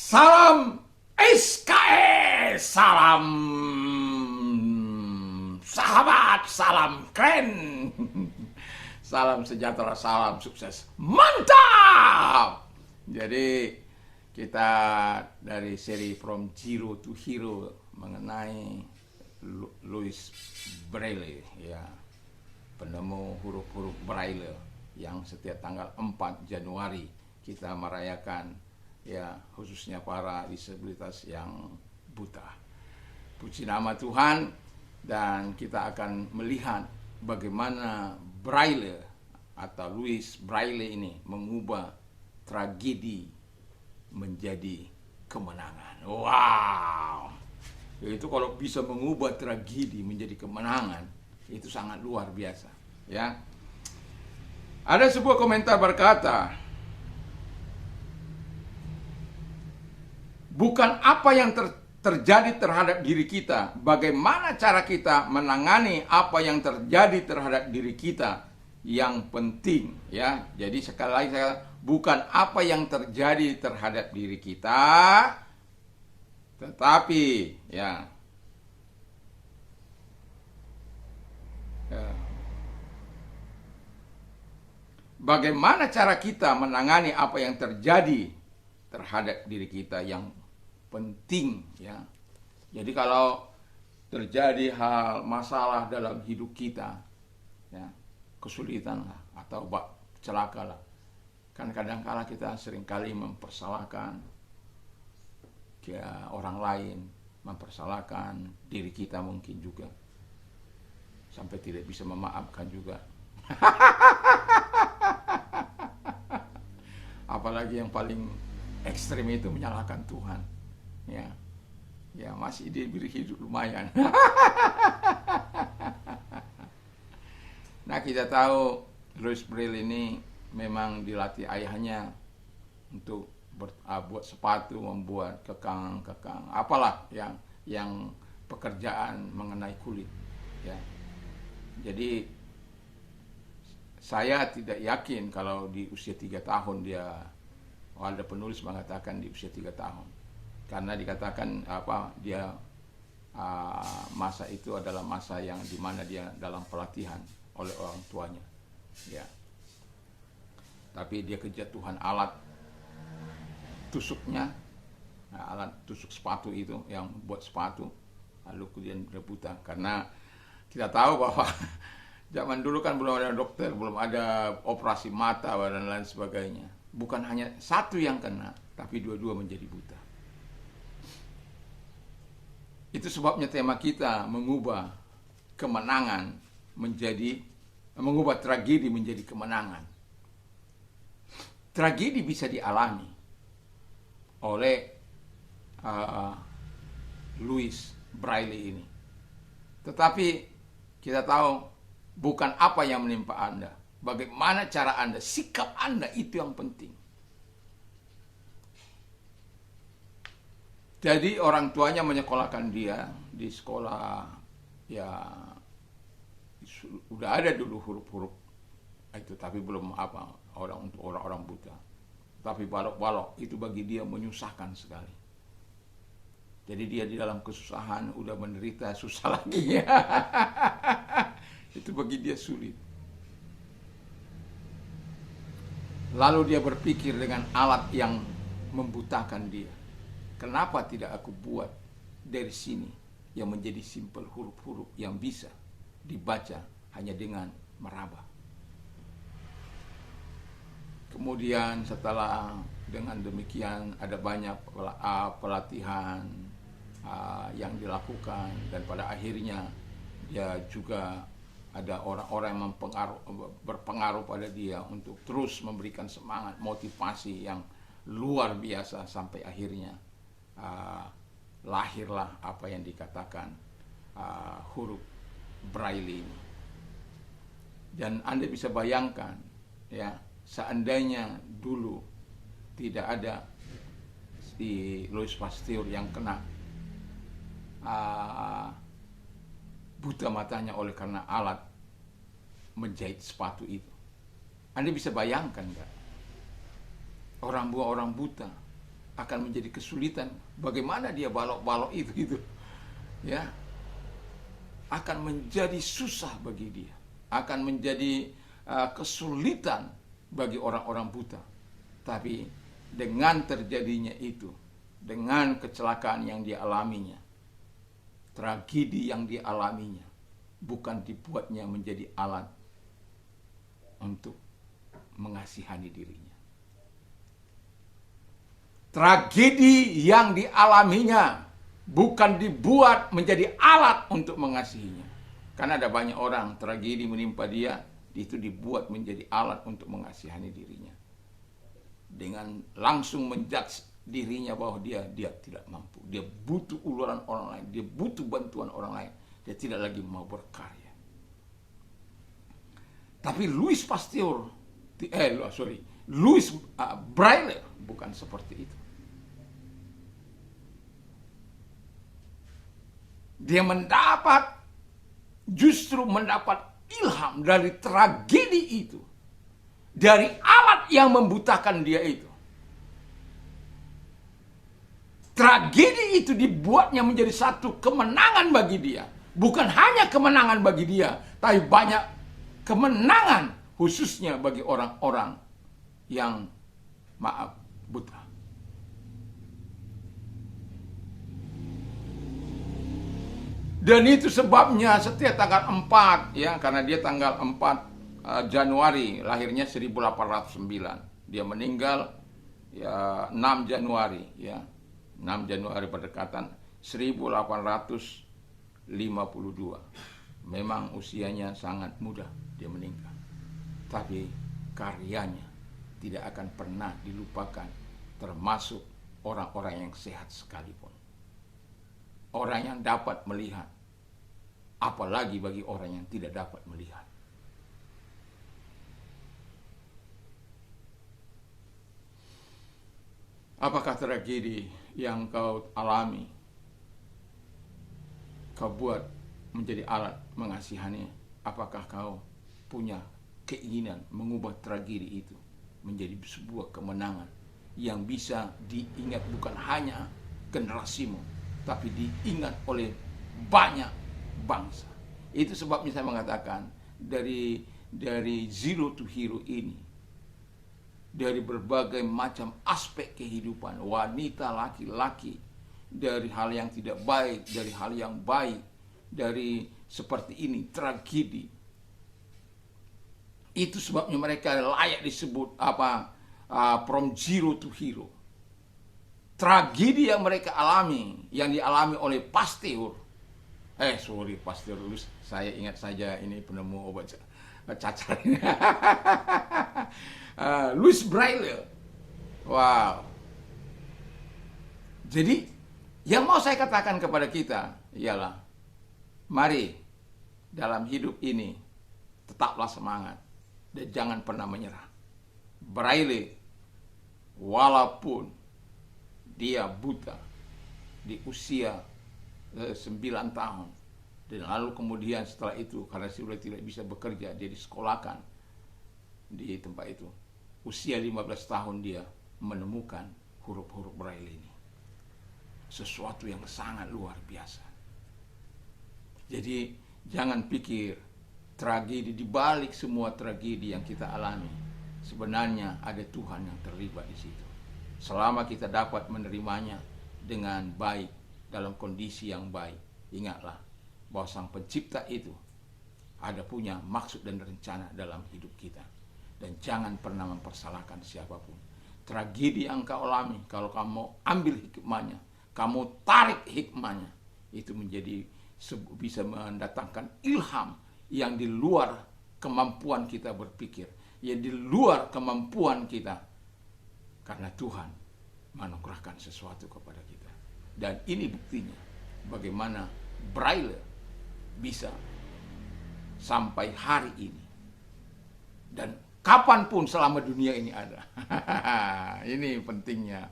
Salam SKS, salam sahabat, salam keren, salam sejahtera, salam sukses, mantap. Jadi kita dari seri From Zero to Hero mengenai Louis Braille, ya, penemu huruf-huruf Braille yang setiap tanggal 4 Januari kita merayakan, ya, khususnya para disabilitas yang buta. Puji nama Tuhan, dan kita akan melihat bagaimana Braille atau Louis Braille ini mengubah tragedi menjadi kemenangan. Wow! Itu kalau bisa mengubah tragedi menjadi kemenangan, itu sangat luar biasa, ya. Ada sebuah komentar berkata, bukan apa yang terjadi terhadap diri kita, bagaimana cara kita menangani apa yang terjadi terhadap diri kita yang penting, ya. Jadi sekali lagi saya, bukan apa yang terjadi terhadap diri kita, tetapi ya, bagaimana cara kita menangani apa yang terjadi terhadap diri kita yang penting, ya. Jadi kalau terjadi hal masalah dalam hidup kita, ya, kesulitan lah atau celaka lah, kan kadang-kala kita seringkali mempersalahkan ya, orang lain, mempersalahkan diri kita mungkin juga, sampai tidak bisa memaafkan juga. Apalagi yang paling ekstrim itu menyalahkan Tuhan, ya. Ya, masih diberi hidup lumayan. Nah, kita tahu Louis Braille ini memang dilatih ayahnya untuk buat sepatu, membuat kekang, apalah yang pekerjaan mengenai kulit, ya. Jadi saya tidak yakin kalau di usia 3 tahun dia, ada penulis mengatakan di usia 3 tahun, karena dikatakan dia masa itu adalah masa yang dimana dia dalam pelatihan oleh orang tuanya, ya. Tapi dia kejatuhan alat tusuknya, alat tusuk sepatu itu yang buat sepatu, lalu kemudian dia buta. Karena kita tahu bahwa zaman dulu kan belum ada dokter, belum ada operasi mata dan lain sebagainya. Bukan hanya satu yang kena, tapi dua-dua menjadi buta. Itu sebabnya tema kita mengubah kemenangan mengubah tragedi menjadi kemenangan. Tragedi bisa dialami oleh Louis Braille ini. Tetapi kita tahu bukan apa yang menimpa Anda, bagaimana cara Anda, sikap Anda, itu yang penting. Jadi orang tuanya menyekolahkan dia di sekolah, ya, udah ada dulu huruf-huruf itu, tapi belum untuk orang-orang buta. Tapi balok-balok itu bagi dia menyusahkan sekali. Jadi dia di dalam kesusahan, udah menderita, susah lagi, ya. Itu bagi dia sulit. Lalu dia berpikir dengan alat yang membutakan dia. Kenapa tidak aku buat dari sini yang menjadi simpel huruf-huruf yang bisa dibaca hanya dengan meraba. Kemudian setelah dengan demikian ada banyak pelatihan yang dilakukan, dan pada akhirnya dia juga ada orang-orang yang berpengaruh pada dia untuk terus memberikan semangat, motivasi yang luar biasa, sampai akhirnya lahirlah apa yang dikatakan huruf Braille ini. Dan Anda bisa bayangkan, ya, seandainya dulu tidak ada di Louis Pasteur yang kena buta matanya oleh karena alat menjahit sepatu itu, Anda bisa bayangkan nggak? Orang buta akan menjadi kesulitan. Bagaimana dia balok-balok itu gitu. Ya. Akan menjadi susah bagi dia. Akan menjadi kesulitan bagi orang-orang buta. Tapi dengan terjadinya itu, dengan kecelakaan yang dia alaminya, tragedi yang dialaminya, bukan dibuatnya menjadi alat untuk mengasihani dirinya. Tragedi yang dialaminya bukan dibuat menjadi alat untuk mengasihinya. Karena ada banyak orang tragedi menimpa dia, itu dibuat menjadi alat untuk mengasihani dirinya. Dengan langsung menjudge dirinya bahwa dia tidak mampu. Dia butuh uluran orang lain, dia butuh bantuan orang lain. Dia tidak lagi mau berkarya. Tapi Louis Braille bukan seperti itu. Dia justru mendapat ilham dari tragedi itu. Dari alat yang membutakan dia itu. Tragedi itu dibuatnya menjadi satu kemenangan bagi dia. Bukan hanya kemenangan bagi dia, tapi banyak kemenangan khususnya bagi orang-orang yang buta. Dan itu sebabnya setiap tanggal 4 ya, karena dia tanggal 4 Januari, lahirnya 1809. Dia meninggal ya 6 Januari ya. 6 Januari berdekatan 1852. Memang usianya sangat muda dia meninggal. Tapi karyanya tidak akan pernah dilupakan, termasuk orang-orang yang sehat sekalipun. Orang yang dapat melihat, apalagi bagi orang yang tidak dapat melihat. Apakah tragedi yang kau alami, kau buat menjadi alat mengasihani? Apakah kau punya keinginan mengubah tragedi itu menjadi sebuah kemenangan yang bisa diingat bukan hanya generasimu, tapi diingat oleh banyak bangsa? Itu sebabnya saya mengatakan dari zero to hero ini, dari berbagai macam aspek kehidupan, wanita, laki-laki, dari hal yang tidak baik, dari hal yang baik, dari seperti ini, tragedi. Itu sebabnya mereka layak disebut from zero to hero. Tragedi yang mereka alami, yang dialami oleh Pasteur. Pasteur Louis, saya ingat saja ini penemu obat cacar. Louis Braille. Wow. Jadi yang mau saya katakan kepada kita ialah, mari dalam hidup ini tetaplah semangat dan jangan pernah menyerah. Braille walaupun dia buta di usia 9 tahun, dan lalu kemudian setelah itu karena sudah tidak bisa bekerja, dia disekolahkan di tempat itu. Usia 15 tahun dia menemukan huruf-huruf Braille ini. Sesuatu yang sangat luar biasa. Jadi jangan pikir tragedi, di balik semua tragedi yang kita alami, sebenarnya ada Tuhan yang terlibat di situ. Selama kita dapat menerimanya dengan baik, dalam kondisi yang baik, ingatlah bahwa Sang Pencipta itu ada punya maksud dan rencana dalam hidup kita. Dan jangan pernah mempersalahkan siapapun. Tragedi yang kau alami, kalau kamu ambil hikmahnya, kamu tarik hikmahnya, itu menjadi bisa mendatangkan ilham yang di luar kemampuan kita berpikir, yang di luar kemampuan kita, karena Tuhan menganugerahkan sesuatu kepada kita. Dan ini buktinya bagaimana Braille bisa sampai hari ini dan kapanpun selama dunia ini ada. Ini pentingnya.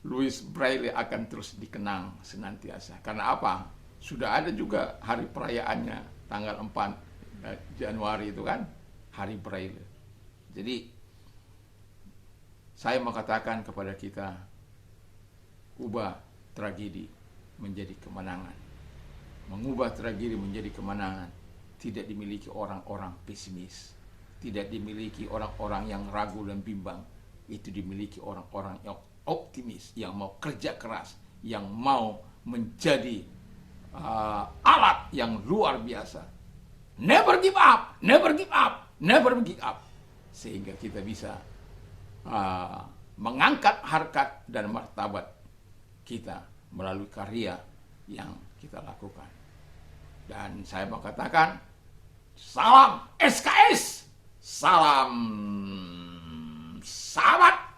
Louis Braille akan terus dikenang senantiasa. Karena apa? Sudah ada juga hari perayaannya tanggal 4 Januari itu kan, Hari Braille. Jadi Saya mau katakan kepada kita, ubah tragedi menjadi kemenangan. Mengubah tragedi menjadi kemenangan tidak dimiliki orang-orang pesimis, tidak dimiliki orang-orang yang ragu dan bimbang. Itu dimiliki orang-orang yang optimis, yang mau kerja keras, yang mau menjadi alat yang luar biasa. Never give up, never give up, never give up. Sehingga kita bisa mengangkat harkat dan martabat kita melalui karya yang kita lakukan. Dan saya mau katakan, salam SKS, salam sahabat,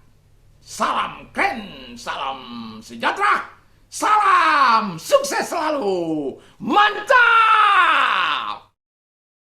salam keren, salam sejahtera, salam sukses selalu, mantap!